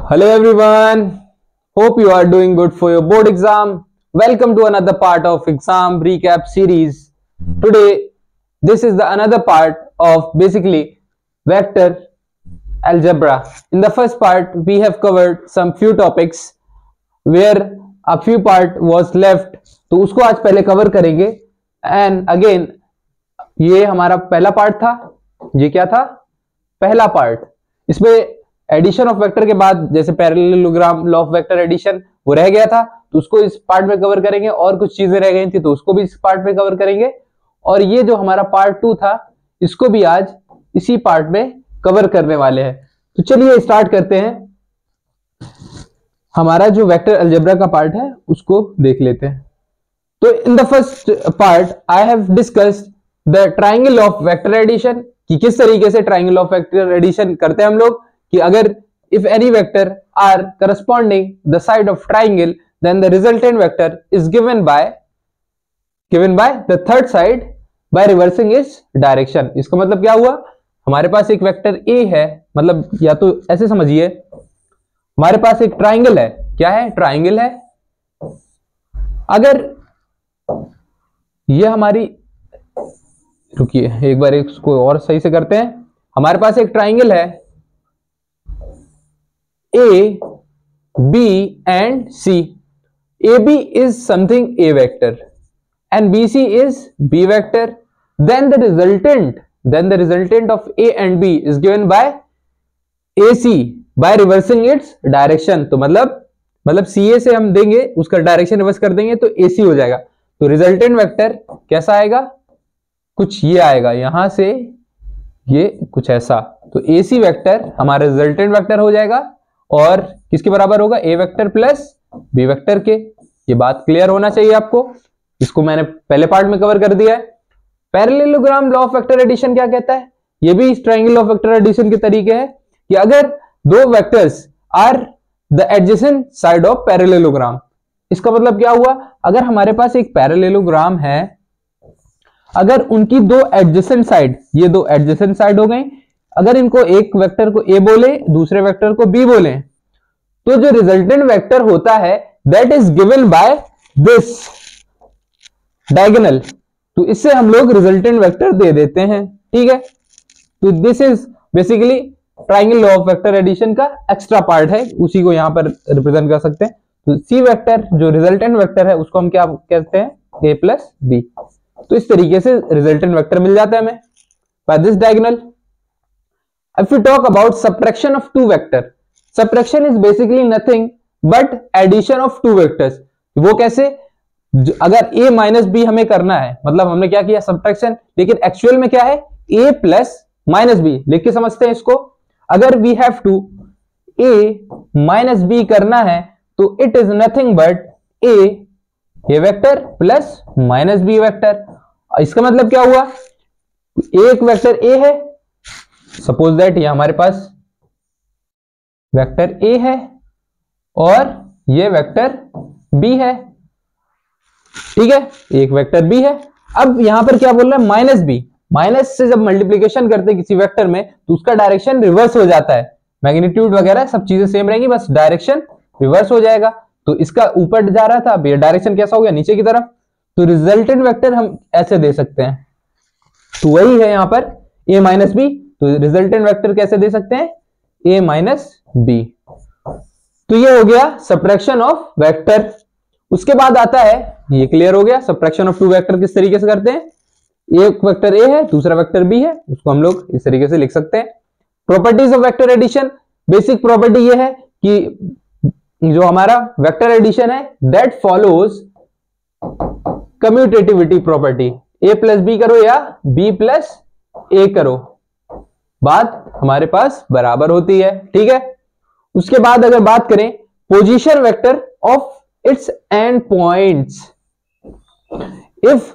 Hello everyone, hope you are doing good for your board exam. Welcome to another part of exam recap series. Today, this is the another part of basically vector algebra. In the first part, we have covered some few topics where a few part was left. तो उसको आज पहले cover करेंगे. And again, ये हमारा पहला part था. ये क्या था? पहला पार्ट. इसमें एडिशन ऑफ वेक्टर के बाद जैसे parallelogram, law of vector addition वो रह गया था, तो उसको इस पार्ट में कवर करेंगे. और कुछ चीजें रह गई थी तो उसको भी इस पार्ट में कवर करेंगे. और ये जो हमारा पार्ट 2 था इसको भी आज इसी पार्ट में कवर करने वाले हैं. तो चलिए स्टार्ट करते हैं. हमारा जो वेक्टर अलजेब्रा का पार्ट है उसको देख लेते हैं. तो in the first part I have discussed the triangle of vector addition, कि किस तरीके से ट्राइंगल ऑफ वेक्टर एडिशन करते हैं हम लोग. कि अगर if any vector are corresponding the side of triangle, then the resultant vector is given by the third side by reversing its direction. इसका मतलब क्या हुआ? हमारे पास एक वेक्टर A है, मतलब या तो ऐसे समझिए, हमारे पास एक ट्राइंगल है. क्या है? ट्राइंगल है. अगर ये हमारी, रुकिए एक बार इसको और सही से करते हैं. हमारे पास एक ट्राइंगल है A, B and C. AB is something A vector and BC is B vector. Then the resultant of A and B is given by AC by reversing its direction. तो मतलब CA से हम देंगे, उसका direction reverse कर देंगे तो AC हो जाएगा. तो रिजल्टेंट वेक्टर कैसा आएगा? कुछ ये आएगा, यहां से ये कुछ ऐसा. तो AC वेक्टर हमारा रिजल्टेंट वेक्टर हो जाएगा और किसके बराबर होगा? A vector plus B vector के. ये बात क्लियर होना चाहिए आपको. इसको मैंने पहले पार्ट में कवर कर दिया है. Parallelogram law of vector addition क्या कहता है? ये भी इस ट्रायंगल ऑफ वेक्टर एडिशन के तरीके है कि अगर दो vectors are the adjacent side of parallelogram. इसका मतलब क्या हुआ? अगर हमारे पास एक पैरेललोग्राम है, अगर उनकी दो एडजेसेंट साइड, ये दो एडजेसेंट साइड हो गई, अगर इनको एक वेक्टर को A बोले, दूसरे वेक्टर को B बोले, तो जो रिजल्टेंट वेक्टर होता है that is given bye this diagonal. तो इससे हम लोग रिजल्टेंट वेक्टर दे देते हैं. ठीक है. तो this is basically triangle law of vector addition का एक्स्ट्रा पार्ट है, उसी को यहां पर रिप्रेजेंट कर सकते हैं. तो C वेक्टर जो रिजल्टेंट वेक्टर है उसको हम क्या कहते हैं? A plus B. तो इस तरीके से रिजल्टेंट वेक्टर मिल जाता है हमें by this diagonal. If we talk about subtraction of two vector, subtraction is basically nothing but addition of two vectors. वो कैसे? अगर A माइनस B हमें करना है, मतलब हमने क्या किया? सब्ट्रैक्शन. लेकिन एक्चुअल में क्या है? A plus minus B. लिख के समझते हैं इसको. अगर we have to A minus B करना है तो it is nothing but A vector plus minus B vector. इसका मतलब क्या हुआ? एक वेक्टर A है, सपोज दैट ये हमारे पास वेक्टर A है और ये वेक्टर B है. ठीक है, एक वेक्टर B है. अब यहां पर क्या बोल रहा है? Minus B. माइनस से जब मल्टीप्लीकेशन करते हैं किसी वेक्टर में तो उसका डायरेक्शन रिवर्स हो जाता है. मैग्नीट्यूड वगैरह सब चीजें सेम रहेंगी, बस डायरेक्शन रिवर्स हो जाएगा. तो इसका ऊपर जा रहा था, अब ये डायरेक्शन कैसा हो गया? नीचे की तरफ. तो रिजल्टेंट वेक्टर हम ऐसे दे सकते हैं. तो वही है यहां पर A माइनस B. तो रिजल्टेंट वेक्टर कैसे दे सकते हैं? A minus B. तो ये हो गया सब्ट्रैक्शन ऑफ वेक्टर. उसके बाद आता है, ये क्लियर हो गया, सब्ट्रैक्शन ऑफ टू वेक्टर किस तरीके से करते हैं. एक वेक्टर A है, दूसरा वेक्टर B है, उसको हम लोग इस तरीके से लिख सकते हैं. Properties of vector addition. Basic property ये है कि जो हमारा वेक्टर एडिशन है that follows commutativity property. A plus B करो या B प्लस A करो, बात हमारे पास बराबर होती है. ठीक है. उसके बाद अगर बात करें position vector of its end points. If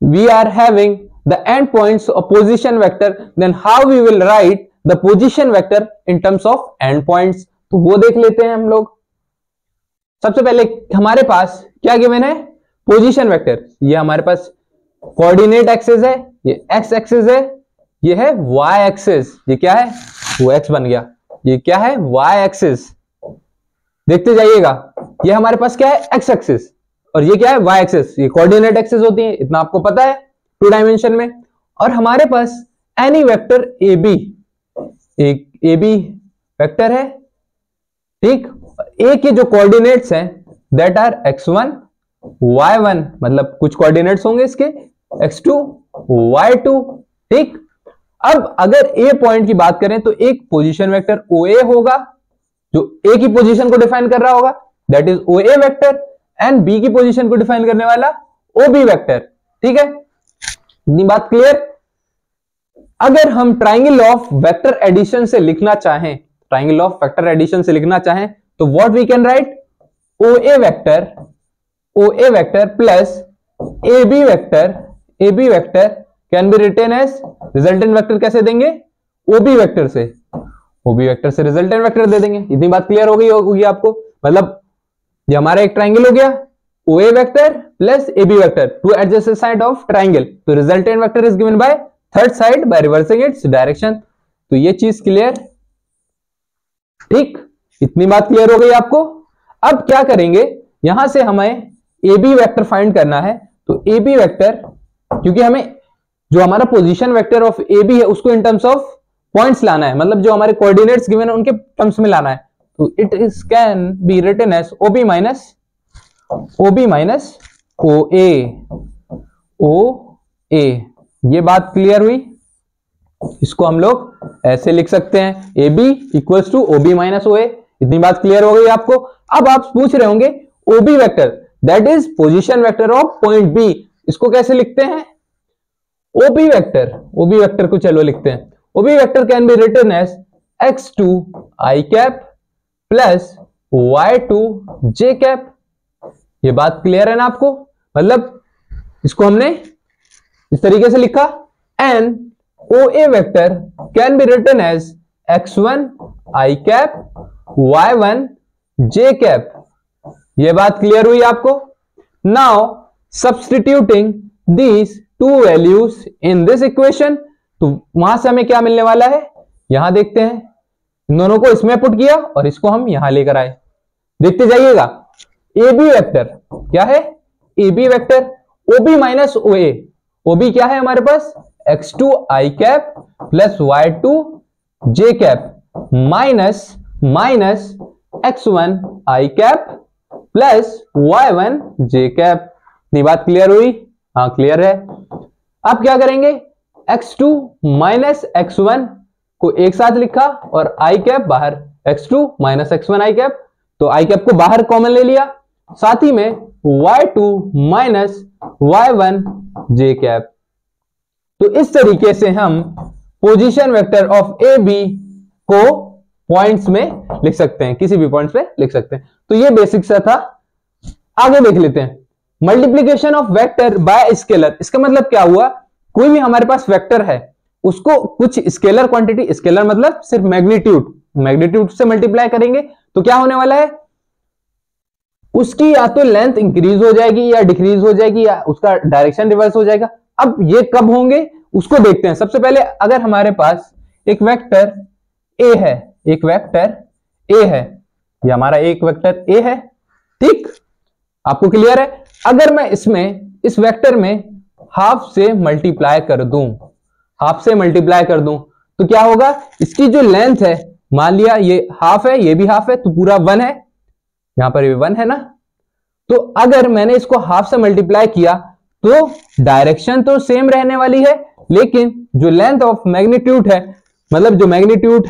we are having the end points of position vector, then how we will write the position vector in terms of end points. तो वो देख लेते हैं हम लोग. सबसे पहले हमारे पास क्या गिवन है? Position vector. ये हमारे पास कोऑर्डिनेट एक्सिस है, ये एक्स एक्सिस है, ये है वाई एक्सिस. ये क्या है? वो एक्स बन गया. ये क्या है? Y axis. देखते जाइएगा, ये हमारे पास क्या है, एक्स एक्सिस, और ये क्या है, वाई एक्सिस। ये कोऑर्डिनेट एक्सिस होती है, इतना आपको पता है 2 डायमेंशन में। और हमारे पास एनी वेक्टर ए बी, एक ए बी वेक्टर है, ठीक। ए के जो कोऑर्डिनेट्स हैं दैट आर x1 y1, मतलब कुछ कोऑर्डिनेट्स होंगे इसके x2 y2, ठीक। अब अगर ए पॉइंट की बात करें तो एक पोजीशन वेक्टर OA होगा जो ए की पोजीशन को डिफाइन कर रहा होगा, that is OA vector, and B की पोजीशन को डिफाइन करने वाला OB वेक्टर, ठीक है। इतनी बात क्लियर। अगर हम ट्राइंगल ऑफ वेक्टर एडिशन से लिखना चाहें, ट्राइंगल ऑफ वेक्टर एडिशन से लिखना चाहें तो what we can write, OA vector plus AB vector can be written as resultant vector. कैसे देंगे, OB वेक्टर से रिजल्टेंट वेक्टर दे देंगे। इतनी बात क्लियर हो गई होगी आपको। मतलब ये हमारा एक ट्राइंगल हो गया, OA vector plus AB vector, two adjacent side of triangle, तो resultant vector is given by third side by reversing its direction. तो ये चीज क्लियर, ठीक। इतनी बात क्लियर हो गई आपको। अब क्या करेंगे, यहां से हमें AB वेक्टर फाइंड करना है, तो AB वेक्टर, क्योंकि हमें जो हमारा पोजीशन वेक्टर ऑफ AB है उसको इन टर्म्स ऑफ पॉइंट्स लाना है, मतलब जो हमारे कोऑर्डिनेट्स गिवन है उनके टर्म्स में लाना है, तो it is can be written as OB minus OA। ये बात क्लियर हुई। इसको हम लोग ऐसे लिख सकते हैं, AB equals to OB minus OA। इतनी बात क्लियर हो गई आपको। अब आप पूछ रहे होंगे OB vector that is position vector of point B, इसको कैसे लिखते हैं, OB वेक्टर को चलो लिखते हैं। OB vector can be written as x2 i cap plus y2 j cap. ये बात क्लियर है ना आपको। मतलब इसको हमने इस तरीके से लिखा, and OA vector can be written as x1 i cap y1 j cap. ये बात क्लियर हुई आपको। Now substituting these two values in this equation, तो वहां से हमें क्या मिलने वाला है, यहां देखते हैं। इन दोनों को इसमें पुट किया और इसको हम यहां लेकर आए, देखते जाइएगा। AB वेक्टर क्या है, AB vector OB minus OA। OB क्या है हमारे पास, x2 i cap plus y2 j cap minus x1 i cap plus y1 j cap. इतनी बात क्लियर हुई, हाँ क्लियर है। अब क्या करेंगे, x2 माइनस x1 को एक साथ लिखा और i कैप बाहर, x2 minus x1 i cap, तो i कैप को बाहर कॉमन ले लिया, साथ ही में y2 minus y1 j cap. तो इस तरीके से हम पोजीशन वेक्टर ऑफ AB को पॉइंट्स में लिख सकते हैं, किसी भी पॉइंट्स पे लिख सकते हैं। तो ये बेसिक सा था। आगे देख लेते हैं, multiplication of vector by scalar. इसका मतलब क्या हुआ, कोई भी हमारे पास वेक्टर है उसको कुछ स्केलर क्वांटिटी, स्केलर मतलब सिर्फ मैग्नीट्यूड से मल्टीप्लाई करेंगे तो क्या होने वाला है, उसकी या तो लेंथ इंक्रीज हो जाएगी या डिक्रीज हो जाएगी या उसका डायरेक्शन रिवर्स हो जाएगा। अब ये कब होंगे उसको देखते हैं। सबसे पहले अगर हमारे पास एक वेक्टर A है, ये हमारा एक वेक्टर A है, ठीक, आपको क्लियर है। अगर मैं इस वेक्टर में हाफ से मल्टीप्लाई कर दूं, तो क्या होगा, इसकी जो लेंथ है, मान लिया ये हाफ है, ये भी हाफ है, तो पूरा 1 है, यहां पर ये 1 है ना। तो अगर मैंने इसको हाफ से मल्टीप्लाई किया तो डायरेक्शन तो सेम रहने वाली है, लेकिन जो लेंथ ऑफ मैग्नीट्यूड है, मतलब जो मैग्नीट्यूड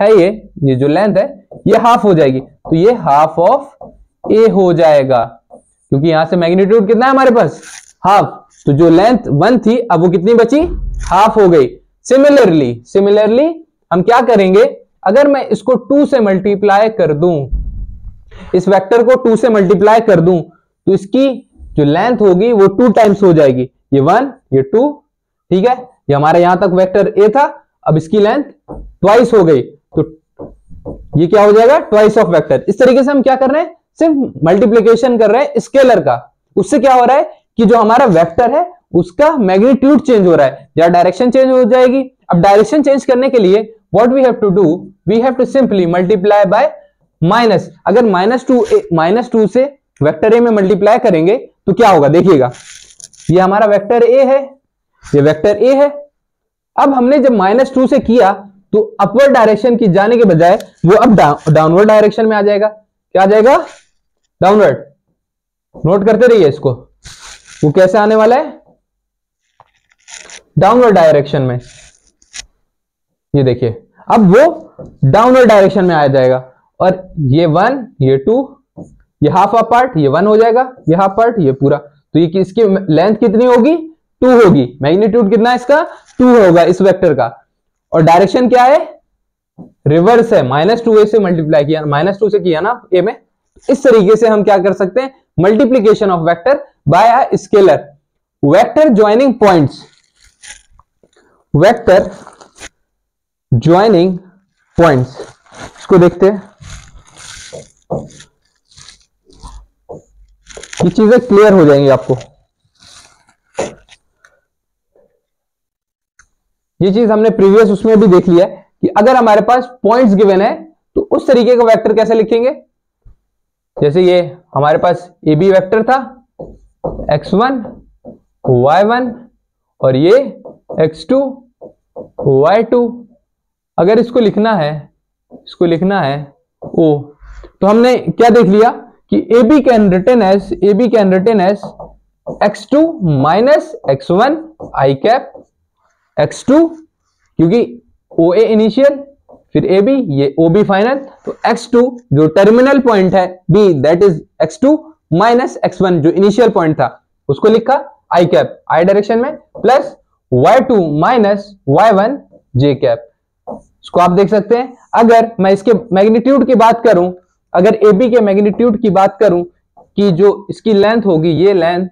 है ये जो लेंथ है ये हाफ हो जाएगी, तो ये हाफ ऑफ A हो जाएगा, क्योंकि यहां से मैग्नीट्यूड कितना है हमारे पास, हाफ। तो जो लेंथ 1 थी अब वो कितनी बची, हाफ हो गई। सिमिलरली हम क्या करेंगे, अगर मैं इसको 2 से मल्टीप्लाई कर दूं, इस वेक्टर को 2 से मल्टीप्लाई कर दूं, तो इसकी जो लेंथ होगी वो 2 टाइम्स हो जाएगी, ये 1 ये 2, ठीक है। ये हमारा यहां तक वेक्टर A था, अब इसकी लेंथ ट्वाइस हो गई, तो ये क्या हो जाएगा, ट्वाइस ऑफ वेक्टर। इस तरीके से हम क्या कर रहे हैं, सिर्फ मल्टीप्लीकेशन कर रहे हैं स्केलर का। उससे क्या हो रहा है कि जो हमारा वेक्टर है उसका मैग्नीट्यूड चेंज हो रहा है या डायरेक्शन चेंज हो जाएगी। अब डायरेक्शन चेंज करने के लिए what we have to do, we have to simply multiply by minus, अगर -2 से वेक्टर ए में मल्टीप्लाई करेंगे तो क्या होगा, देखिएगा ये हमारा वेक्टर ए है, ये वेक्टर ए है। अब हमने जब -2 से किया तो अपवर्ड डायरेक्शन की जाने के बजाय वो अब डाउनवर्ड डायरेक्शन में आ जाएगा। क्या आ जाएगा, डाउनवर्ड। नोट करते रहिए इसको, वो कैसे आने वाला है, डाउनवर्ड डायरेक्शन में। ये देखिए अब वो डाउनवर्ड डायरेक्शन में आ जाएगा, और ये 1 ये 2 ये हाफ पार्ट, ये 1 हो जाएगा, ये हाफ पार्ट ये पूरा। तो ये इसकी लेंथ कितनी होगी, 2 होगी। मैग्नीट्यूड कितना है इसका, 2 होगा इस वेक्टर का। और डायरेक्शन क्या है, रिवर्स है, -2a से मल्टीप्लाई किया, -2 से किया ना ए में। इस तरीके से हम क्या कर सकते हैं, multiplication of vector by a scalar. Vector joining points, vector joining points, इसको देखते हैं। ये चीजें क्लियर हो जाएंगी आपको। ये चीज हमने प्रीवियस उसमें भी देख लिया है कि अगर हमारे पास पॉइंट्स गिवन है तो उस तरीके का वेक्टर कैसे लिखेंगे। जैसे ये हमारे पास ए बी वेक्टर था, x1 y1 और ये x2 y2। अगर इसको लिखना है, इसको लिखना है o, तो हमने क्या देख लिया कि AB can written as x2 minus x1 i cap x2, क्योंकि OA इनिशियल फिर AB ये OB फाइनल, तो x2 जो टर्मिनल पॉइंट है B that is x2 minus x1 जो इनिशियल पॉइंट था उसको लिखा i कैप i डायरेक्शन में, plus y2 minus y1 j cap. इसको आप देख सकते हैं। अगर मैं इसके मैग्नीट्यूड की बात करूं, अगर AB के मैग्नीट्यूड की बात करूं कि जो इसकी लेंथ होगी, ये लेंथ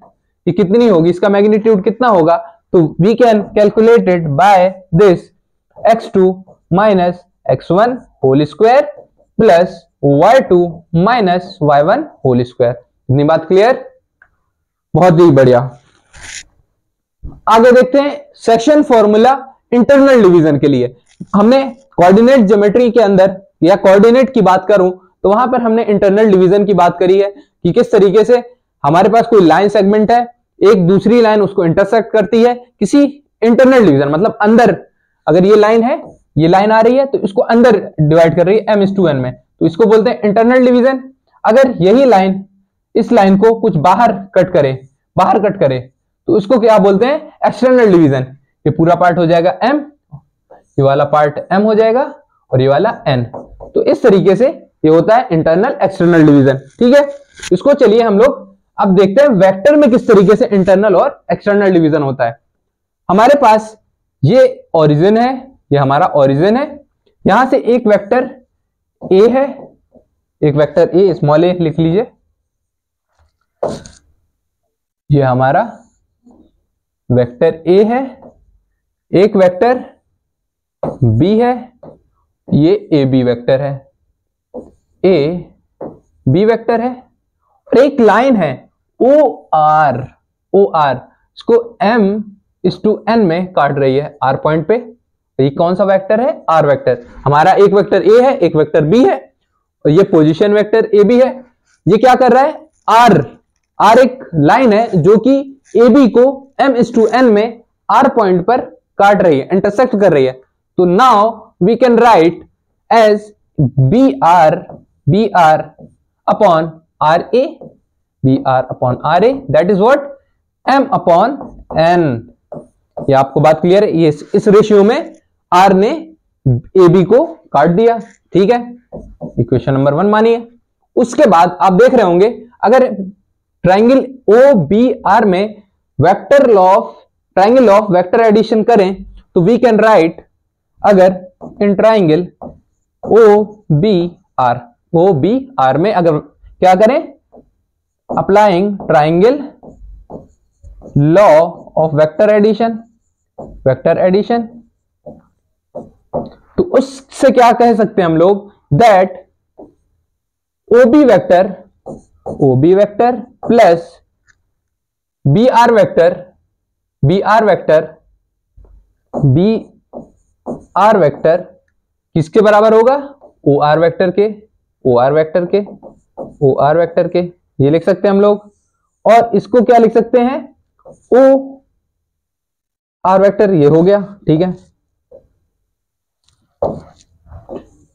ये कितनी होगी, इसका मैग्नीट्यूड कितना होगा, तो we can calculate it by this x2 minus x1 whole square plus y2 minus y1 whole square. इतनी बात क्लियर, बहुत ही बढ़िया। आगे देखते हैं सेक्शन फॉर्मूला इंटरनल डिवीजन के लिए। हमने कोऑर्डिनेट ज्योमेट्री के अंदर या कोऑर्डिनेट की बात करूं तो वहां पर हमने इंटरनल डिवीजन की बात करी है कि किस तरीके से हमारे पास कोई लाइन सेगमेंट है, एक दूसरी लाइन उसको इंटरसेक्ट करती है किसी इंटरनल डिवीजन, मतलब अंदर। अगर ये लाइन है, ये लाइन आ रही है तो इसको अंदर डिवाइड कर रही है m/n में, तो इसको बोलते हैं इंटरनल डिवीजन। अगर यही लाइन इस लाइन को कुछ बाहर कट करे तो उसको क्या बोलते हैं, एक्सटर्नल डिवीजन। ये पूरा पार्ट हो जाएगा m, ये वाला पार्ट m हो जाएगा और ये वाला n। तो इस तरीके से ये होता है इंटरनल एक्सटर्नल डिवीजन। ठीक है, इसको चलिए हम लोग अब देखते हैं वेक्टर में किस तरीके से इंटरनल और एक्सटर्नल डिवीजन होता है। हमारे पास ये ओरिजिन है, ये हमारा ओरिजिन है, यहां से एक वेक्टर a है, एक वेक्टर a स्मॉल a लिख लीजिए, ये हमारा वेक्टर a है, एक वेक्टर b है, ये ए बी वेक्टर है, ए बी वेक्टर है, और एक लाइन है ओ आर, इसको m/n में काट रही है r पॉइंट पे। ये कौन सा वेक्टर है, r वेक्टर। हमारा एक वेक्टर a है, एक वेक्टर b है, और ये पोजीशन वेक्टर ए बी है। ये क्या कर रहा है, r एक लाइन है जो कि ए बी को m/n में r पॉइंट पर काट रही है, इंटरसेक्ट कर रही है। तो now we can write as br upon ra, br upon ra, that is what m upon n। ये आपको बात क्लियर है, ये इस रेशियो में r ने ab को काट दिया। ठीक है, इक्वेशन नंबर 1 मानिए। उसके बाद आप देख रहे होंगे अगर ट्राइंगल OBR में ट्राइंगल ऑफ वेक्टर एडिशन करें तो वी कैन राइट, अगर इन ट्राइंगल OBR में अगर क्या करें, applying triangle law of vector addition, तो उससे क्या कह सकते हैं हम लोग, that OB vector plus BR vector किसके बराबर होगा, OR वेक्टर के। ओ आर वेक्टर के, ओ आर वेक्टर के, ये लिख सकते हैं हम लोग। और इसको क्या लिख सकते हैं, ओ आर वेक्टर, ये हो गया, ठीक है,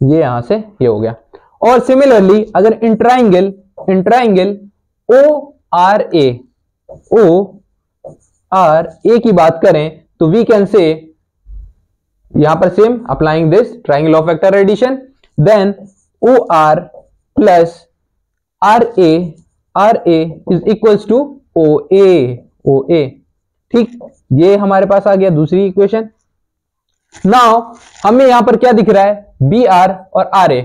ये यहां से ये हो गया। और सिमिलरली अगर इंट्राइंगल ओ R A, O R A की बात करें तो वी कैन से, यहां पर same applying this triangle of vector addition, then O R plus R A is equals to O A, ठीक, ये हमारे पास आ गया दूसरी इक्वेशन। नाउ हमें यहां पर क्या दिख रहा है, बी आर और आर ए,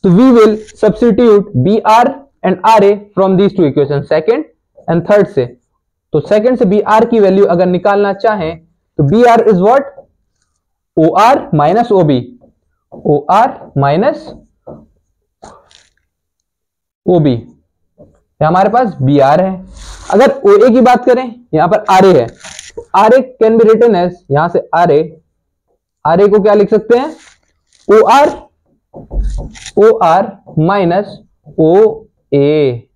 तो we will substitute B R and R A from these two equation, second and third से। तो सेकेंड से बी आर की वैल्यू अगर निकालना चाहें तो B R is what, O R minus O B, O R minus O B, हमारे पास बी आर है। अगर ओ ए की बात करें, यहां पर आर ए है, R A can be written as, यहां से आर ए को क्या लिख सकते हैं, ओ आर माइनस ओ ए।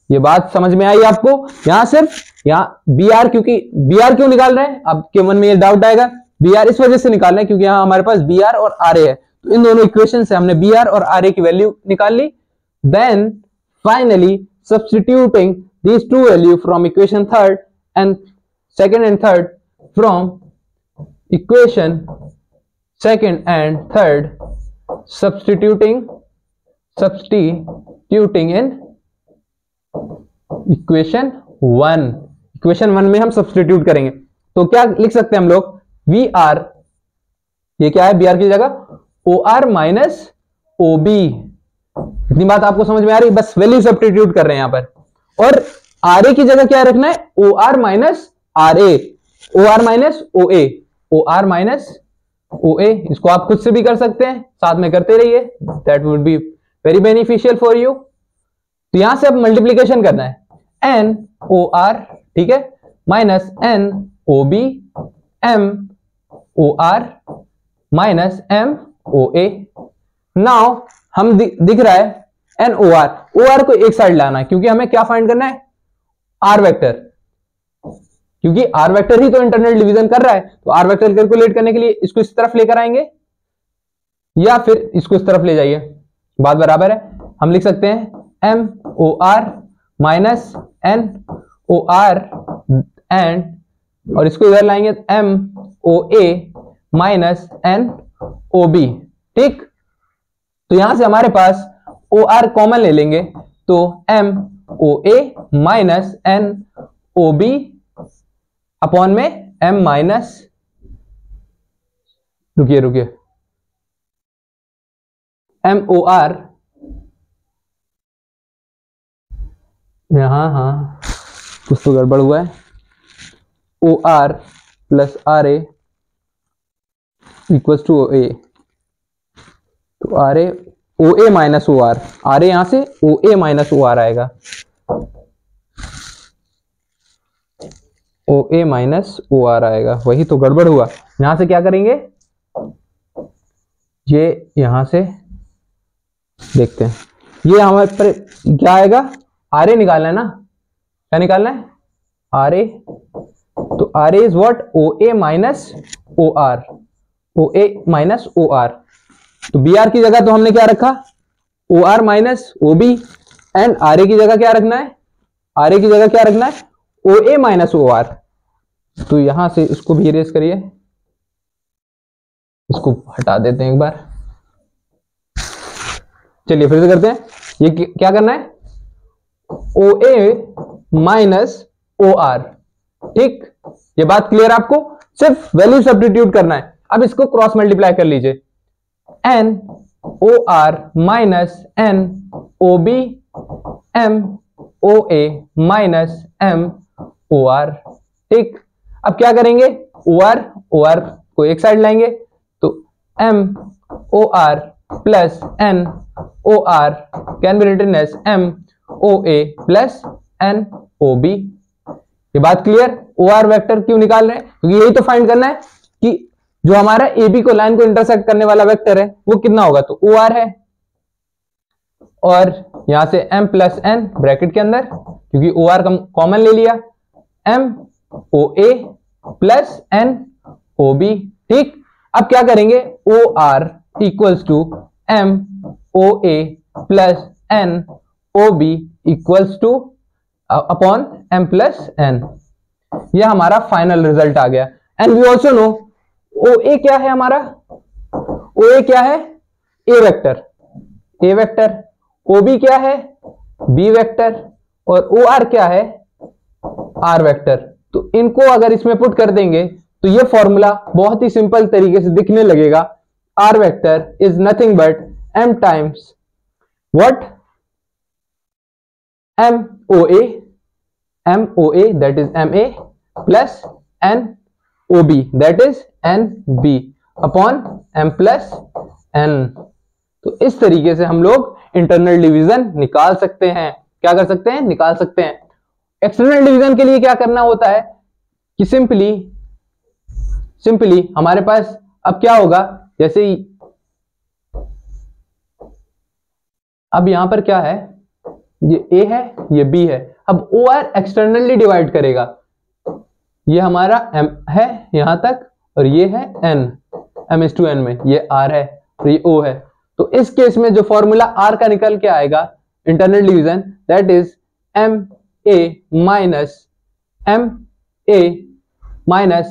ये बात समझ में आई आपको, यहां सिर्फ यहां बी आर, क्योंकि बी आर क्यों निकाल रहे हैं, आपके मन में ये डाउट आएगा, बी आर इस वजह से निकाल रहे हैं क्योंकि यहां हमारे पास बी आर और आर ए है, तो इन दोनों इक्वेशन से हमने बी आर और आर ए की वैल्यू निकाल ली। Then finally substituting these two value from equation third and second and third, from equation second and third, substituting in equation one में हम सब्सटीट्यूट करेंगे तो क्या लिख सकते हैं हम लोग, वी आर, ये क्या है, बी आर की जगह O R minus O B. इतनी बात आपको समझ में आ रही, बस वैल्यू सब्स्टिट्यूट कर रहे हैं यहां पर। और आर ए की जगह क्या रखना है, O R minus R A, O R minus O A, O R minus O A. इसको आप खुद से भी कर सकते हैं, साथ में करते रहिए, that would be very beneficial for you. तो यहां से अब मल्टीप्लीकेशन करना है, एन ओ आर, ठीक है, minus N O B, M O R minus M O A. Now हम दिख रहा है एन ओ आर को एक साइड लाना है क्योंकि हमें क्या फाइंड करना है, आर वेक्टर, क्योंकि आर वेक्टर ही तो इंटरनल डिवीजन कर रहा है, तो आर वेक्टर कैलकुलेट करने के लिए इसको इस तरफ लेकर आएंगे या फिर इसको इस तरफ ले जाइए, बात बराबर है। हम लिख सकते हैं M O R minus N O R and, और इसको इधर लाएंगे M O A minus N O B, ठीक। तो यहां से हमारे पास ओ आर कॉमन ले लेंगे तो M O A minus N O B upon में एम माइनस, रुकिए एम ओ आर, हाँ कुछ तो गड़बड़ हुआ है, O R plus R A equals to O A, तो R A O A minus O R A यहां से ओ ए माइनस ओ आर आएगा, ओ ए माइनस ओ आर आएगा, वही तो गड़बड़ हुआ। यहां से क्या करेंगे, ये यहां से देखते हैं, ये हमारे पर क्या आएगा, आर ए निकालना है ना, क्या निकालना है, आर ए, तो R A is what, O A minus O R, O A minus O R. तो बी आर की जगह तो हमने क्या रखा, O R minus O B, and R A की जगह क्या रखना है, आर ए की जगह क्या रखना है, ओ ए माइनस ओ आर। तो यहां से इसको भी इरेज करिए, इसको हटा देते हैं एक बार, चलिए फिर से करते हैं। ये क्या करना है, ओ ए माइनस ओ आर, ठीक, ये बात क्लियर आपको, सिर्फ वैल्यू सब्स्टिट्यूट करना है। अब इसको क्रॉस मल्टीप्लाई कर लीजिए, N O R minus N O B M O A minus M O R, ठीक। अब क्या करेंगे, ओ आर को एक साइड लाएंगे तो M O R plus N O R can be written as M O A plus N O B. ये बात क्लियर, ओ आर वेक्टर क्यों निकाल रहे हैं, क्योंकि यही तो फाइंड करना है कि जो हमारा ए बी को लाइन को इंटरसेक्ट करने वाला वेक्टर है वो कितना होगा, तो ओ आर है। और यहां से m प्लस n ब्रैकेट के अंदर, क्योंकि ओ आर कॉमन ले लिया, m o a plus n o b। ठीक, अब क्या करेंगे, O R equals to m o a plus n o b equals to upon m plus n। यह हमारा फाइनल रिजल्ट आ गया। And we also know O A क्या है हमारा, ओ ए क्या है, A vector, A vector, O B क्या है, बी वेक्टर, और ओ आर क्या है, आर वेक्टर। तो इनको अगर इसमें पुट कर देंगे तो ये फॉर्मूला बहुत ही सिंपल तरीके से दिखने लगेगा। R vector is nothing but m times what, m o a that is m a plus n o b that is n b upon m plus n। तो इस तरीके से हम लोग इंटरनल डिवीजन निकाल सकते हैं। क्या कर सकते हैं, निकाल सकते हैं। एक्सटर्नल डिवीजन के लिए क्या करना होता है कि सिंपली हमारे पास अब क्या होगा, जैसे अब यहां पर क्या है, ये a है, ये b है। अब ओ आर एक्सटर्नली डिवाइड करेगा, ये हमारा m है यहां तक, और ये है n, m/n में ये r है और ये o है। तो इस केस में जो फॉर्मूला r का निकल के आएगा internal division, that is ma minus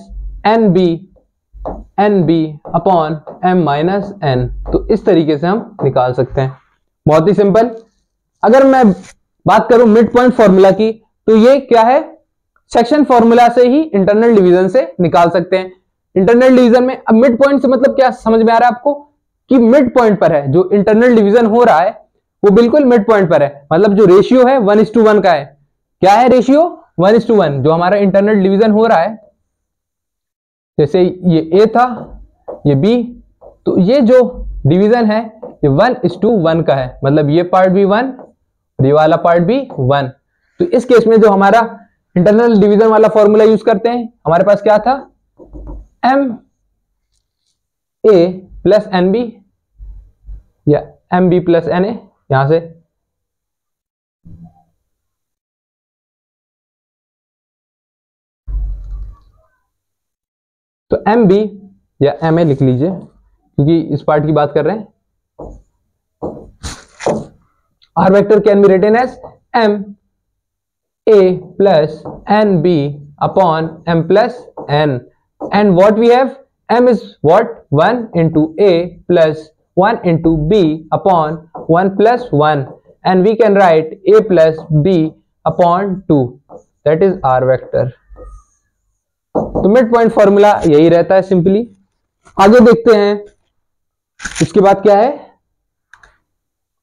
nb upon m minus n। तो इस तरीके से हम निकाल सकते हैं, बहुत ही सिंपल। अगर मैं बात करूं मिड पॉइंट फॉर्मूला की, तो ये क्या है, सेक्शन फॉर्मूला से ही इंटरनल डिवीजन से निकाल सकते हैं। इंटरनल डिवीजन में अब मिड पॉइंट से मतलब क्या समझ में आ रहा है आपको, कि मिड पॉइंट पर है जो इंटरनल डिवीजन हो रहा है, वो बिल्कुल मिड पॉइंट पर है। मतलब जो रेशियो है 1:1 का है। क्या है रेशियो, 1:1 जो हमारा इंटरनल डिवीजन हो रहा है। जैसे ये ए था, ये बी, तो ये जो डिवीजन है ये 1:1 का है। मतलब ये पार्ट भी 1 और ये वाला पार्ट भी 1। तो इस केस में जो हमारा इंटरनल डिवीजन वाला फॉर्मूला यूज करते हैं, हमारे पास क्या था, m a plus N B या M B plus N A, यहां से तो एम बी या एम ए लिख लीजिए, क्योंकि इस पार्ट की बात कर रहे हैं। R vector can be written as m a plus N B upon m plus n, and what we have, m is what, 1 into a plus 1 into b upon 1 plus 1, and we can write a plus b upon 2, that is r vector। तो mid point formula यही रहता है simply. आगे देखते हैं, इसके बाद क्या है,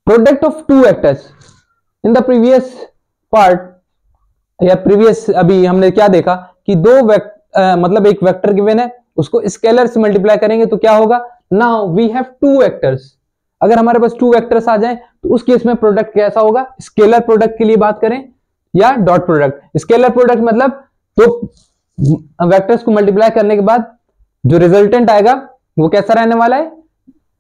product of two vectors. In the previous part या प्रीवियस अभी हमने क्या देखा कि मतलब एक वेक्टर गिवन है, उसको स्केलर से मल्टीप्लाई करेंगे तो क्या होगा, now we have two vectors. अगर हमारे पास टू वेक्टर्स आ जाए तो उस केस में प्रोडक्ट कैसा होगा, स्केलर प्रोडक्ट के लिए बात करें या डॉट प्रोडक्ट। स्केलर प्रोडक्ट मतलब तो वेक्टर्स को मल्टीप्लाई करने के बाद जो रिजल्टेंट आएगा वो कैसा रहने वाला है,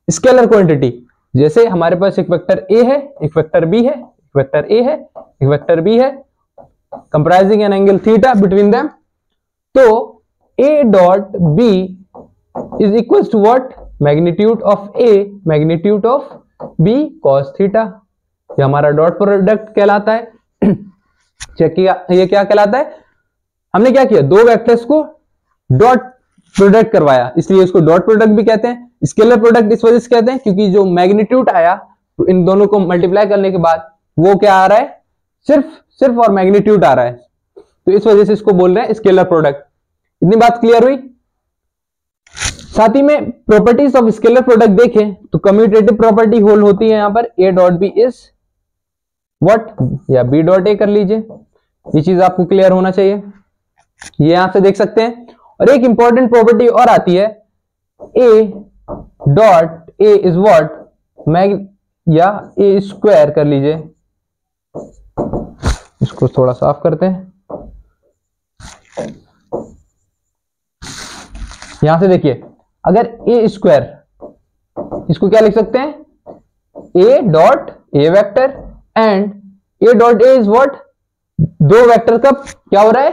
स्केलर क्वांटिटी। जैसे हमारे पास एक वेक्टर ए है, एक वेक्टर बी है, एक वेक्टर ए है, एक वेक्टर बी है, comprising an angle theta between them. तो a dot b is equal to what, magnitude of a magnitude of b cos theta. ये हमारा डॉट प्रोडक्ट कहलाता है। चेक किया, ये क्या कहलाता है, हमने क्या किया, दो वेक्टर्स को डॉट प्रोडक्ट करवाया, इसलिए इसको डॉट प्रोडक्ट भी कहते हैं। स्केलर प्रोडक्ट इस वजह से कहते हैं क्योंकि जो मैग्नीट्यूड आया तो इन दोनों को मल्टीप्लाई करने के बाद वो क्या आ रहा है, सिर्फ और मैग्नीट्यूड आ रहा है, तो इस वजह से इसको बोल रहे हैं स्केलर प्रोडक्ट। इतनी बात क्लियर हुई। साथ ही में प्रॉपर्टीज ऑफ स्केलर प्रोडक्ट देखें तो कम्यूटेटिव प्रॉपर्टी होल होती है यहां पर, a dot B is what, या b डॉट ए कर लीजिए। ये चीज आपको क्लियर होना चाहिए, ये यहां से देख सकते हैं। और एक इंपॉर्टेंट प्रॉपर्टी और आती है, a dot A is what, या a स्क्वायर कर लीजिए। इसको थोड़ा साफ करते हैं। यहां से देखिए, अगर ए स्क्वायर, इसको क्या लिख सकते हैं, A dot A vector and A dot A is what, दो वेक्टर का क्या हो रहा है,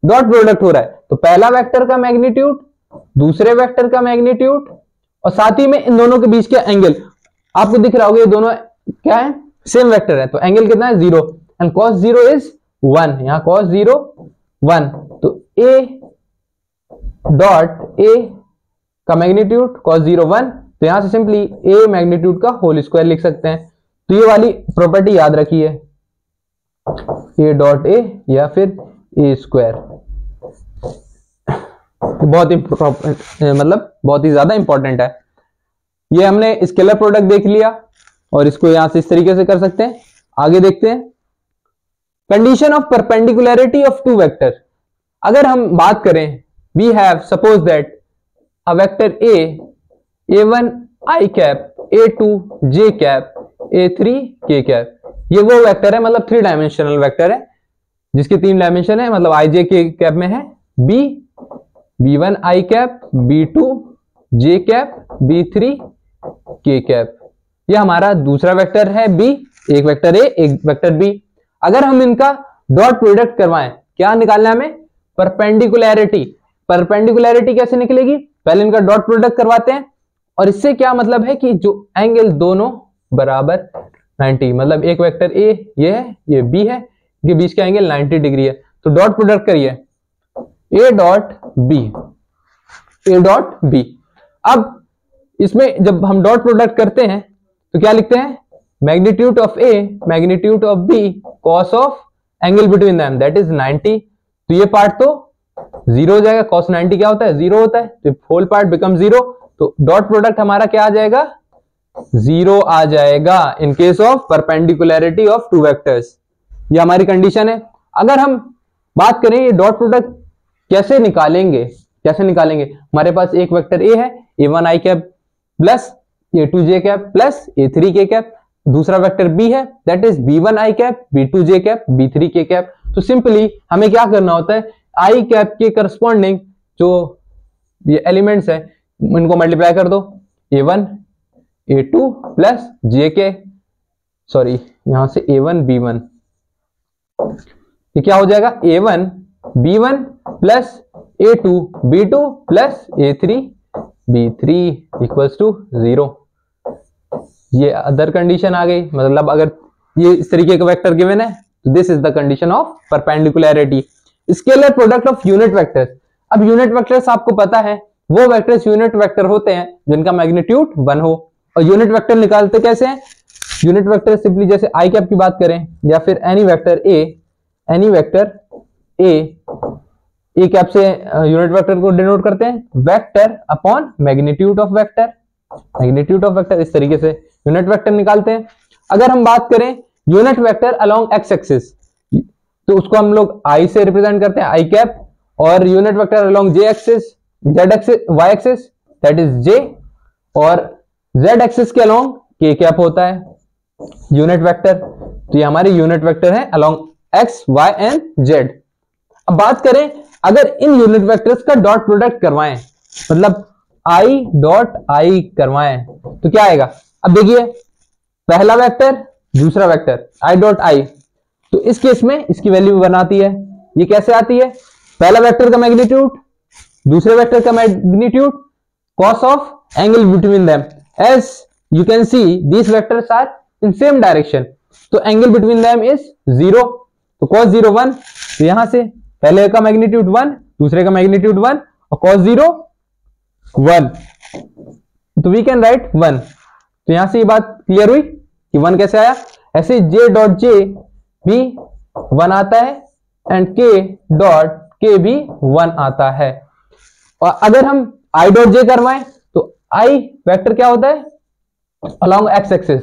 डॉट प्रोडक्ट हो रहा है। तो पहला वेक्टर का मैग्नीट्यूड, दूसरे वेक्टर का मैग्नीट्यूड, और साथ ही में इन दोनों के बीच के एंगल आपको दिख रहा होगा, ये दोनों क्या है, सेम वेक्टर है, तो एंगल कितना है, 0, एंड cos 0 इज 1, यहां cos 0 1, तो ए डॉट ए का मैग्नीट्यूड cos 0 1, तो यहां से सिंपली ए मैग्नीट्यूड का होल स्क्वायर लिख सकते हैं। तो ये वाली प्रॉपर्टी याद रखिए, ए डॉट ए या फिर ए स्क्वायर, बहुत ही मतलब बहुत ही ज्यादा इंपॉर्टेंट है। ये हमने स्केलर प्रोडक्ट देख लिया और इसको यहां से इस तरीके से कर सकते हैं। आगे देखते हैं condition of perpendicularity of two vector. अगर हम बात करें, we have suppose that a vector a1 i cap, a2 j cap, a3 k cap, ये वो वेक्टर है, मतलब 3 डायमेंशनल वेक्टर है जिसके 3 डायमेंशन है, मतलब i j k कैप में है b, b1 i cap, b2 j cap, b3 k cap. ये हमारा दूसरा वेक्टर है b, एक वेक्टर a एक वेक्टर b। अगर हम इनका डॉट प्रोडक्ट करवाएं, क्या निकालना है हमें, परपेंडिकुलरिटी। परपेंडिकुलरिटी कैसे निकलेगी, पहले इनका डॉट प्रोडक्ट करवाते हैं, और इससे क्या मतलब है कि जो एंगल दोनों बराबर 90, मतलब एक वेक्टर a ये है, ये b है, के बीच का एंगल 90 डिग्री है। तो डॉट प्रोडक्ट करिए, a dot b, a dot b। अब इसमें जब हम डॉट प्रोडक्ट करते हैं तो क्या लिखते हैं, magnitude of a magnitude of b cos of angle between them that is 90। तो ये पार्ट तो 0 हो जाएगा, cos 90 क्या होता है, 0 होता है, तो होल पार्ट बिकम 0। तो डॉट प्रोडक्ट हमारा क्या आ जाएगा, 0 आ जाएगा in case of perpendicularity of to vectors. ये हमारी कंडीशन है। अगर हम बात करें ये डॉट प्रोडक्ट कैसे निकालेंगे, हमारे पास एक वेक्टर a है, a1 i cap plus a2 j cap plus a3 k cap, दूसरा वेक्टर b है that is b1 i cap, b2 j cap, b3 k cap. तो सिंपली हमें क्या करना होता है, i कैप के करस्पॉन्डिंग जो ये एलिमेंट्स है इनको मल्टीप्लाई कर दो, a1 a2 plus jk, sorry यहां से a1 b1, ये क्या हो जाएगा, a1 b1 plus a2 b2 plus a3 b3 equals to 0। ये अदर कंडीशन आ गई, मतलब अगर ये इस तरीके का वेक्टर गिवन है तो this is the condition of perpendicularity. Scalar product of unit vectors. अब यूनिट वेक्टर्स आपको पता है वो वेक्टर्स यूनिट वेक्टर होते हैं जिनका मैग्नीट्यूड 1 हो। और यूनिट वेक्टर निकालते कैसे हैं, यूनिट वेक्टर सिंपली जैसे आई कैप की बात करें या फिर एनी वेक्टर ए कैप से यूनिट वेक्टर को डिनोट करते हैं, vector upon magnitude of vector, इस तरीके से यूनिट वेक्टर निकालते हैं। अगर हम बात करें unit vector along X axis, तो उसको हम लोग आई से रिप्रेजेंट करते हैं, आई कैप, और unit vector along J axis, Z axis, Y axis that is J, और जेड एक्सिस के अलोंग के कैप होता है यूनिट वेक्टर। तो ये हमारे यूनिट वेक्टर है along X Y and Z. अब बात करें अगर इन यूनिट वेक्टर्स का डॉट प्रोडक्ट करवाएं, मतलब आई डॉट आई करवाएं, तो क्या आएगा। अब देखिए पहला वेक्टर दूसरा वेक्टर आई डॉट आई, तो इस केस में इसकी वैल्यू 1 आती है। ये कैसे आती है, पहला वेक्टर का मैग्नीट्यूड दूसरे वेक्टर का magnitude cos of angle between them, as you can see these vectors are in same direction, तो एंगल बिटवीन देम इज 0, तो cos 0 1, तो यहां से पहले का मैग्नीट्यूड 1 दूसरे का मैग्नीट्यूड 1 और cos 0 1, तो वी कैन राइट 1। तो यहां से ये बात क्लियर हुई कि 1 कैसे आया। ऐसे j डॉट जे भी 1 आता है एंड k डॉट के भी 1 आता है। और अगर हम i डॉट जे करवाएं तो i वेक्टर क्या होता है अलोंग एक्स एक्सिस,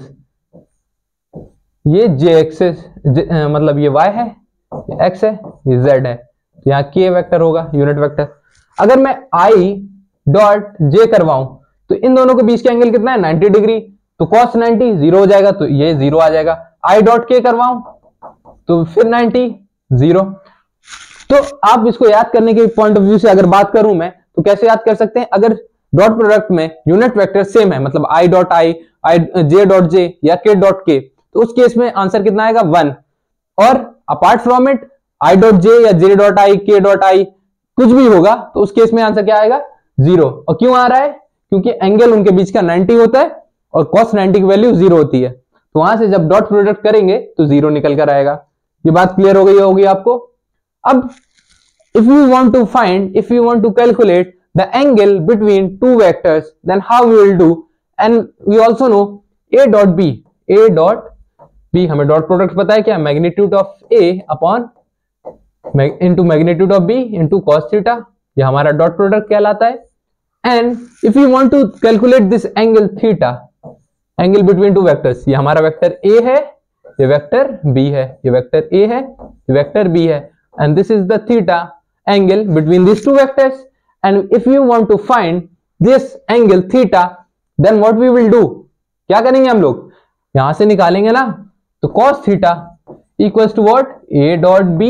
ये j एक्सिस मतलब ये y है, ये x है, ये z है, तो यहाँ k वेक्टर होगा यूनिट वेक्टर। अगर मैं i डॉट j करवाऊं तो इन दोनों के बीच का एंगल कितना है 90 डिग्री, तो cos 90 0 हो जाएगा, तो ये 0 आ जाएगा। i डॉट k करवाऊं तो फिर 90 0। तो आप इसको याद करने के पॉइंट ऑफ व्यू से अगर बात करूं मैं तो कैसे याद कर सकते हैं, अगर डॉट प्रोडक्ट में यूनिट वेक्टर सेम है, मतलब i dot i, j dot j या k डॉट k, तो उस केस में आंसर कितना आएगा 1। और apart from it I dot J या जे डॉट आई के डॉट आई कुछ भी होगा तो उस केस में आंसर क्या आएगा 0। और क्यों आ रहा है? क्योंकि एंगल उनके बीच का 90 होता है और cos 90 की वैल्यू 0 होती है, तो वहां से जब डॉट प्रोडक्ट करेंगे तो 0 निकल कर आएगा। ये बात क्लियर हो गई होगी आपको। अब if you want to calculate the angle between two vectors, then how we will do? And we also know a dot b हमें डॉट प्रोडक्ट पता है क्या? Magnitude of a upon into magnitude of b into cos theta, ये हमारा dot product कहलाता है। And if you want to calculate this angle theta, angle between two vectors, ये हमारा वेक्टर a है, ये वेक्टर b है, ये वेक्टर a है, ये वेक्टर b है, and this is the theta angle between these two vectors. And if you want to find this angle theta, then what we will do? क्या करेंगे हम लोग? यहां से निकालेंगे ना, तो cos theta equals to what? a dot b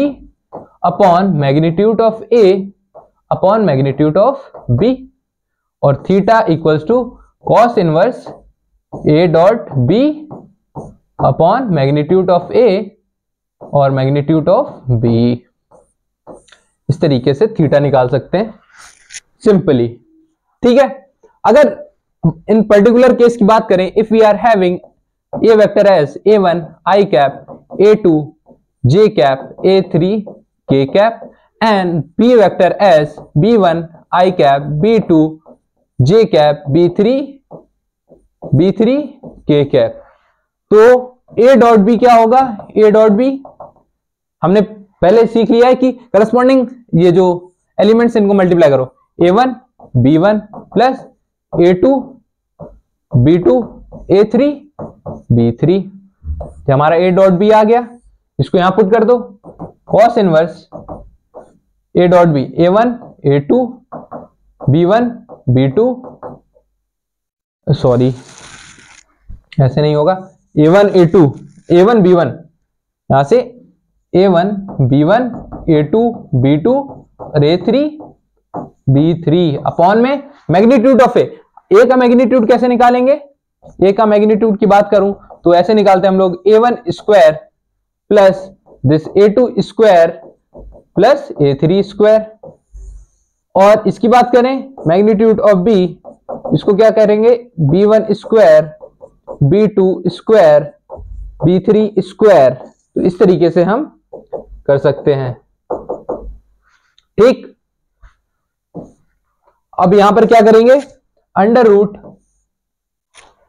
upon magnitude of a upon magnitude of b, और theta equals to cos inverse a dot b upon magnitude of a और magnitude of b। इस तरीके से theta निकाल सकते हैं simply, ठीक है। अगर इन पर्टिकुलर केस की बात करें, if we are having A vector as a1 i cap, a2 j cap, a3 k cap and b vector as b1 i cap, b2 j cap, b3 k cap, तो a dot b क्या होगा? a dot b हमने पहले सीख लिया है कि corresponding ये जो एलिमेंट्स इनको मल्टीप्लाई करो, a1 b1 plus a2 b2 a3 b3, ये हमारा a डॉट b आ गया। इसको यहां पुट कर दो, cos inverse a dot b a1 a2 b1 b2, sorry ऐसे नहीं होगा, a1 a2 a1 b1, यहां से a1 b1 a2 b2 और a3 b3 अपॉन में मैग्नीट्यूड ऑफ a का मैग्नीट्यूड कैसे निकालेंगे? a का मैग्नीट्यूड की बात करूं तो ऐसे निकालते हैं हम लोग, a1 square plus this a2 square plus a3 square, और इसकी बात करें मैग्नीट्यूड ऑफ b, इसको क्या करेंगे? b1 square b2 square b3 square, तो इस तरीके से हम कर सकते हैं, ठीक। अब यहां पर क्या करेंगे? Under root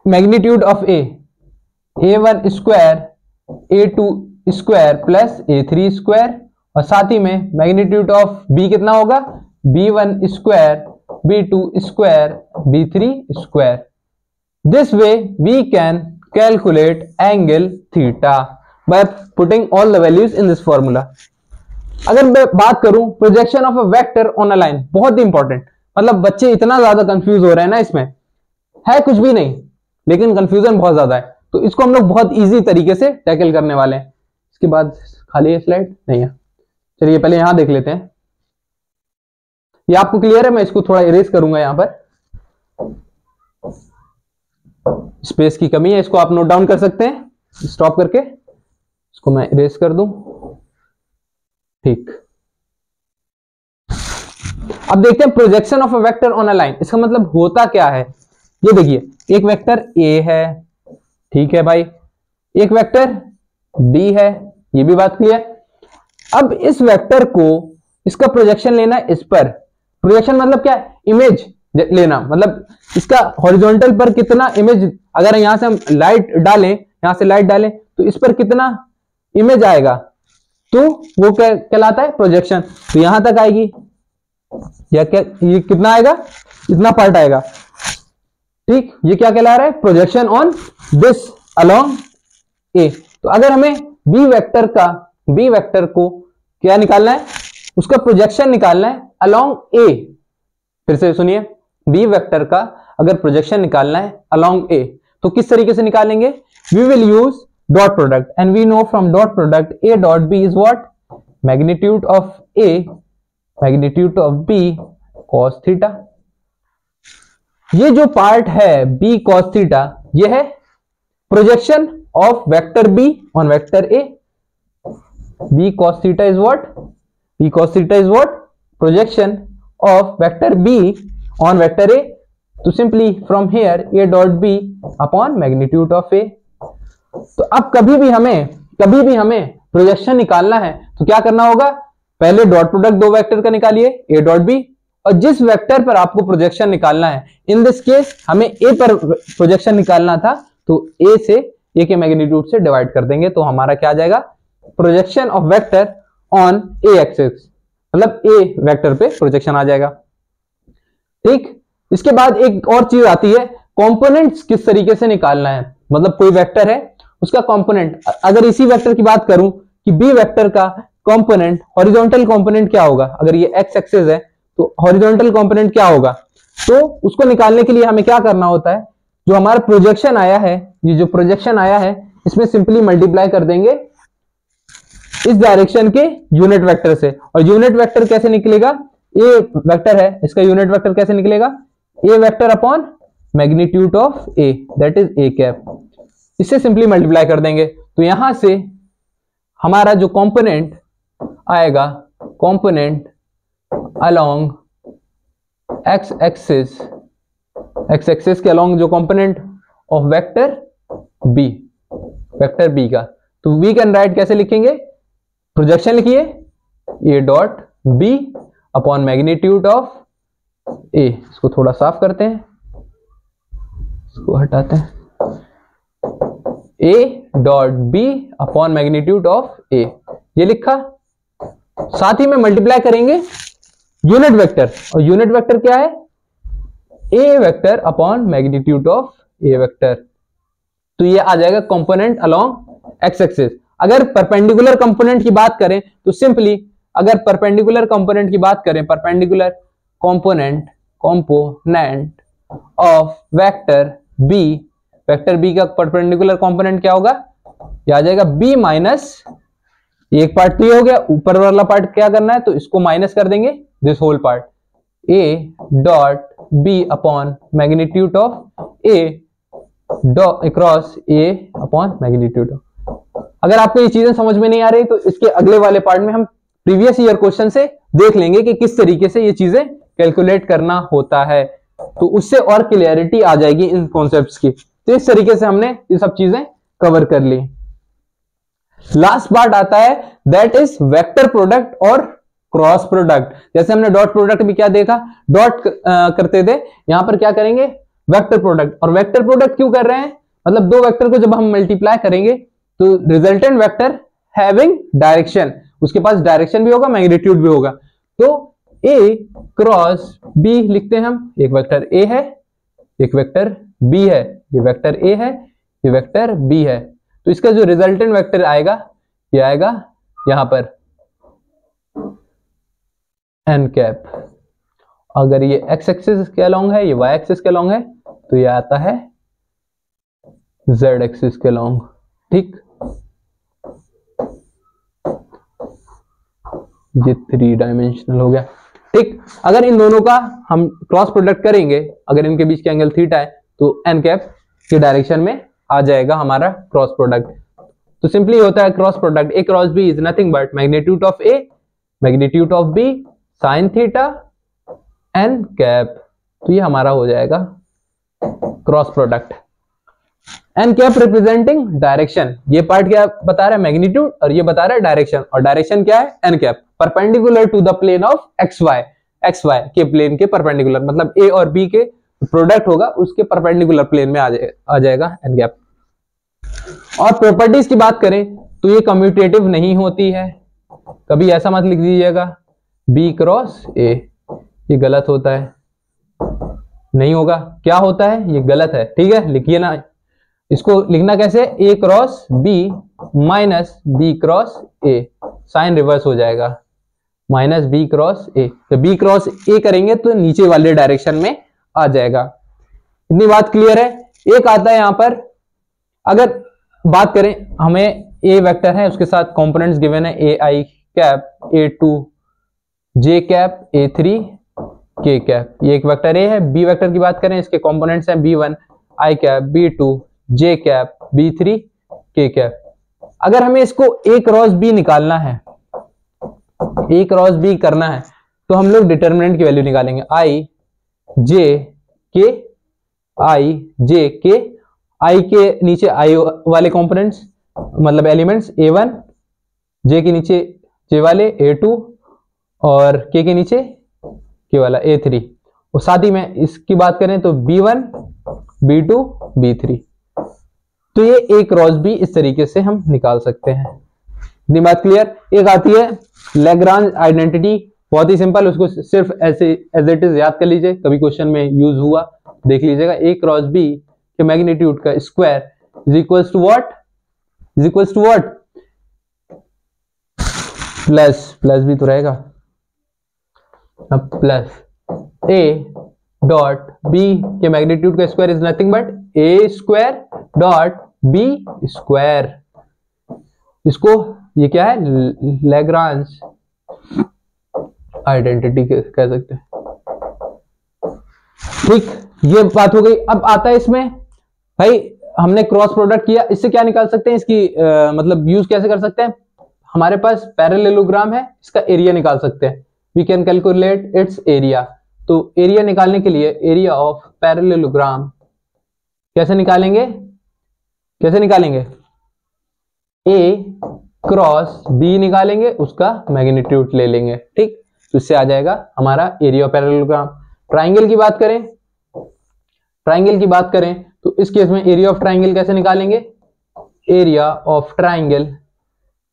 magnitude of a1 square a2 square plus a3 square, और साथ ही में मैग्नीट्यूड ऑफ b कितना होगा? b1 square b2 square b3 square. This way we can calculate angle theta by putting all the values in this formula। अगर मैं बात करूं projection of a vector on a line, बहुत ही important, मतलब बच्चे इतना ज्यादा कंफ्यूज हो रहे हैं ना, इसमें है कुछ भी नहीं लेकिन कंफ्यूजन बहुत ज्यादा है, तो इसको हम लोग बहुत इजी तरीके से टैकल करने वाले हैं। इसके बाद खाली है स्लाइड नहीं है, चलिए पहले यहां देख लेते हैं। ये आपको क्लियर है? मैं इसको थोड़ा इरेज करूंगा, यहां पर स्पेस की कमी है, इसको आप नोट डाउन कर सकते हैं स्टॉप करके, इसको मैं इरेज कर दूं, ठीक। अब देखते हैं projection of a vector on a line, इसका मतलब होता क्या है? ये देखिए, एक वेक्टर a है, ठीक है भाई, एक वेक्टर b है, ये भी बात क्लियर। अब इस वेक्टर को इसका प्रोजेक्शन लेना है इस पर, प्रोजेक्शन मतलब क्या? इमेज लेना, मतलब इसका हॉरिजॉन्टल पर कितना इमेज, अगर यहां से हम लाइट डालें, यहां से लाइट डालें तो इस पर कितना इमेज आएगा, तो वो कहलाता है प्रोजेक्शन। तो यहां तक आएगी या क्या, ये कितना आएगा? इतना पार्ट आएगा, ठीक। ये क्या कहला रहा है? प्रोजेक्शन ऑन दिस अलोंग ए। तो अगर हमें बी वेक्टर को क्या निकालना है? उसका प्रोजेक्शन निकालना है अलोंग ए। फिर से सुनिए, बी वेक्टर का अगर प्रोजेक्शन निकालना है अलोंग ए, तो किस तरीके से निकालेंगे? We will use dot product, and we know from dot product A dot B is what? Magnitude of A magnitude of B cos theta. ये जो पार्ट है बी कॉस थीटा, ये है projection of vector B on vector A. B cos theta is what? B cos theta is what? Projection of vector B on vector A. तो simply from here A dot B upon magnitude of A. तो अब कभी भी हमें projection निकालना है तो क्या करना होगा? पहले डॉट प्रोडक्ट दो वेक्टर का निकालिए A डॉट B, और जिस वेक्टर पर आपको प्रोजेक्शन निकालना है, इन दिस केस हमें A पर प्रोजेक्शन निकालना था, तो A से A के मैग्नीट्यूड से डिवाइड कर देंगे, तो हमारा क्या आ जाएगा? Projection of vector on A axis, मतलब A वेक्टर पे प्रोजेक्शन आ जाएगा। ठीक, इसके बाद एक और चीज आती है, कंपोनेंट्स किस तरीके से निकालना है। मतलब कोई वेक्टर है, उसका कंपोनेंट, अगर इसी वेक्टर की बात करूं कि B वेक्टर का कंपोनेंट, हॉरिजॉन्टल कंपोनेंट क्या होगा? अगर ये x एक्सिस है तो हॉरिजॉन्टल कंपोनेंट क्या होगा? तो उसको निकालने के लिए हमें क्या करना होता है? जो हमारा प्रोजेक्शन आया है, ये जो प्रोजेक्शन आया है, इसमें सिंपली मल्टीप्लाई कर देंगे इस डायरेक्शन के यूनिट वेक्टर से। और यूनिट वेक्टर कैसे निकलेगा? ए वेक्टर है, इसका यूनिट वेक्टर कैसे निकलेगा? A vector upon magnitude of A, that is A cap. इससे सिंपली मल्टीप्लाई कर देंगे, तो यहां से हमारा जो कंपोनेंट आएगा, कंपोनेंट अलोंग एक्स एक्सिस के अलोंग जो कंपोनेंट ऑफ वेक्टर बी का, तो वी कैन राइट कैसे लिखेंगे? प्रोजेक्शन लिखिए A dot B upon magnitude of A. इसको थोड़ा साफ करते हैं, इसको हटाते हैं, A dot B upon magnitude of A, ये लिखा। साथ ही में मल्टीप्लाई करेंगे यूनिट वेक्टर, और यूनिट वेक्टर क्या है? A vector upon magnitude of A vector. तो ये आ जाएगा कंपोनेंट अलोंग एक्स एक्सिस। अगर परपेंडिकुलर कंपोनेंट की बात करें तो सिंपली, अगर परपेंडिकुलर कंपोनेंट की बात करें, perpendicular component of vector B का परपेंडिकुलर कंपोनेंट क्या होगा? ये आ जाएगा बी माइनस, एक पार्ट तो ये हो गया, ऊपर वाला पार्ट क्या करना है? तो इसको माइनस कर देंगे, this whole part, A dot B upon magnitude of A cross A upon magnitude of. अगर आपको ये चीजें समझ में नहीं आ रही तो इसके अगले वाले पार्ट में हम प्रीवियस ईयर क्वेश्चन से देख लेंगे कि किस तरीके से ये चीजें कैलकुलेट करना होता है, तो उससे और क्लियरिटी आ जाएगी इन कॉन्सेप्ट्स की। तो इस तरीके से हमने ये सब चीजें कवर कर ली। लास्ट पार्ट आता है, दैट इज वेक्टर प्रोडक्ट और क्रॉस प्रोडक्ट। जैसे हमने डॉट प्रोडक्ट भी क्या देखा, डॉट करते थे, यहां पर क्या करेंगे? Vector product. और वेक्टर प्रोडक्ट क्यों कर रहे हैं? मतलब दो वेक्टर को जब हम मल्टीप्लाई करेंगे तो रिजल्टेंट वेक्टर हैविंग डायरेक्शन, उसके पास डायरेक्शन भी होगा, मैग्नीट्यूड भी होगा। तो ए क्रॉस बी लिखते हैं हम, एक वेक्टर ए है, एक वेक्टर बी है, ये वेक्टर ए है, ये वेक्टर बी है। तो इसका जो रिजल्टेंट वेक्टर आएगा, ये आएगा यहां पर एन कैप। अगर ये एक्स एक्सिस के अलोंग है, ये वाई एक्सिस के अलोंग है, तो ये आता है जेड एक्सिस के अलोंग। ठीक, ये 3 डायमेंशनल हो गया। ठीक, अगर इन दोनों का हम क्रॉस प्रोडक्ट करेंगे, अगर इनके बीच के एंगल थीटा है, तो एन कैप की डायरेक्शन में आ जाएगा हमारा क्रॉस प्रोडक्ट। तो सिंपली होता है cross product, A cross B is nothing but magnitude of A magnitude of B sine theta N cap. तो ये हमारा हो जाएगा cross product. N cap representing direction, ये पार्ट क्या बता रहा है? मैग्नीट्यूड, और ये बता रहा है डायरेक्शन। और डायरेक्शन क्या है? N cap, perpendicular to the plane of X Y के प्लेन के परपेंडिकुलर, मतलब ए और बी के प्रोडक्ट होगा, उसके परपेंडिकुलर प्लेन में आ जाएगा एन कैप। और प्रॉपर्टीज की बात करें तो ये कम्यूटेटिव नहीं होती है, कभी ऐसा मत लिख दीजिएगा बी क्रॉस ए, ये गलत होता है, नहीं होगा। क्या होता है? ये गलत है, ठीक है, लिखिए ना। इसको लिखना कैसे? A cross B minus B cross A, sign reverse हो जाएगा, माइनस बी क्रॉस ए। तो बी क्रॉस ए करेंगे तो नीचे वाले डायरेक्शन में आ जाएगा। इतनी बात क्लियर है। एक आता है यहां पर, अगर बात करें, हमें ए वेक्टर है, उसके साथ कंपोनेंट्स गिवन है, A I cap, A two J cap, A three K cap. ये एक वेक्टर ए है। बी वेक्टर की बात करें, इसके कंपोनेंट्स हैं B one I cap, B two J cap, B three K cap. अगर हमें इसको ए क्रॉस बी निकालना है, ए क्रॉस बी करना है, तो हम लोग डिटर्मिनेंट की वैल्यू निकालेंगे, आई जे के, आई जे के, आई के नीचे आई वाले कंपोनेंट्स मतलब एलिमेंट्स A1, जे के नीचे जे वाले A2 और के नीचे के वाला A3, और साथ ही में इसकी बात करें तो B1 B2 B3। तो ये A क्रॉस B इस तरीके से हम निकाल सकते हैं। इतनी बात क्लियर। एक आती है लैग्रांज आइडेंटिटी, बहुत ही सिंपल, उसको सिर्फ ऐसे एज इट इज याद कर लीजिए, कभी क्वेश्चन में यूज हुआ देख लीजिएगा। A क्रॉस B के मैग्नीट्यूड का square is equals to what, is equals to what, plus भी तो रहेगा, प्लस A डॉट B के मैग्नीट्यूड का square is nothing but A square dot B square. इसको ये क्या है, लैग्रांज आइडेंटिटी कह सकते हैं। ठीक, ये बात हो गई। अब आता है इसमें भाई, हमने क्रॉस प्रोडक्ट किया, इससे क्या निकाल सकते हैं, इसकी मतलब यूज कैसे कर सकते हैं। हमारे पास पैरेललोग्राम है, इसका एरिया निकाल सकते हैं, we can calculate its area. तो एरिया निकालने के लिए एरिया ऑफ पैरेललोग्राम कैसे निकालेंगे, कैसे निकालेंगे, ए क्रॉस बी निकालेंगे, उसका मैग्नीट्यूड ले लेंगे। ठीक, तो इससे आ जाएगा हमारा एरिया ऑफ पैरेललोग्राम। ट्राइंगल की बात करें, ट्राइंगल की बात करें तो इस केस में एरिया ऑफ ट्राइंगल कैसे निकालेंगे, एरिया ऑफ ट्राइंगल,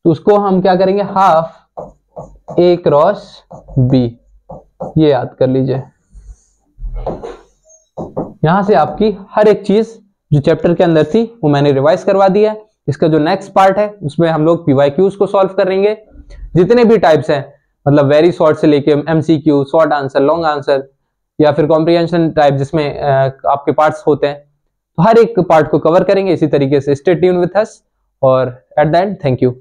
तो उसको हम क्या करेंगे, हाफ ए क्रॉस बी, ये याद कर लीजिए। यहां से आपकी हर एक चीज जो चैप्टर के अंदर थी वो मैंने रिवाइज करवा दिया है। इसका जो नेक्स्ट पार्ट है उसमें हम लोग PYQs को सॉल्व करेंगे, जितने भी टाइप्स हैं, मतलब वेरी शॉर्ट से लेके MCQ, short answer, long answer, या फिर कॉम्प्रिहेंशन टाइप जिसमें आपके पार्ट्स होते हैं, तो हर एक पार्ट को कवर करेंगे इसी तरीके से। स्टे ट्यून विथ अस, और at the end thank you.